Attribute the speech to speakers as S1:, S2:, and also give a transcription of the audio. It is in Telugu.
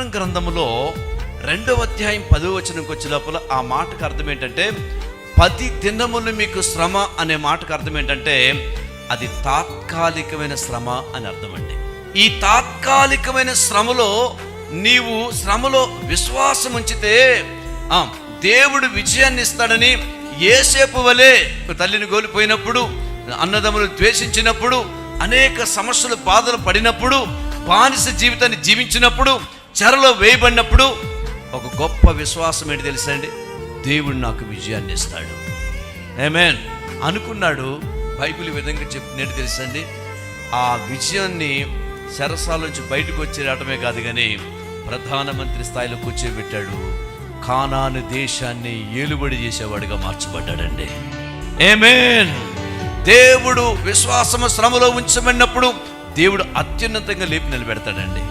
S1: ప్రకటన గ్రంథములో 2వ అధ్యాయం 10వ వచనంకి వచ్చే లోపల ఆ మాటకు అర్థం ఏంటంటే 10 దినములు మీకు శ్రమ అనే మాటకు అర్థం ఏంటంటే అది తాత్కాలికమైన శ్రమ అని అర్థం అండి. ఈ తాత్కాలికమైన శ్రమలో నీవు శ్రమలో విశ్వాసం ఉంచితే దేవుడు విజయాన్ని ఇస్తాడని యోసేపు వలె తల్లిని కోల్పోయినప్పుడు, అన్నదమ్ములు ద్వేషించినప్పుడు, అనేక సమస్యలు బాధలు పడినప్పుడు, బానిస జీవితాన్ని జీవించినప్పుడు, చెరలో వేయబడినప్పుడు ఒక గొప్ప విశ్వాసం ఏంటి తెలుసా అండి? దేవుడు నాకు విజయాన్ని ఇస్తాడు. ఆమేన్ అనుకున్నాడు. బైబిల్ విధంగా చెప్పినట్టు తెలుసా అండి? ఆ విజయాన్ని చెరసాల నుంచి బయటకు వచ్చి రావటమే కాదు కానీ ప్రధానమంత్రి స్థాయిలో కూర్చోబెట్టాడు. కానాను దేశాన్ని ఏలుబడి చేసేవాడిగా మార్చబడ్డాడండి. ఆమేన్. దేవుడు విశ్వాసము శ్రమలో ఉంచబడినప్పుడు దేవుడు అత్యున్నతంగా లేపి నిలబెడతాడండి.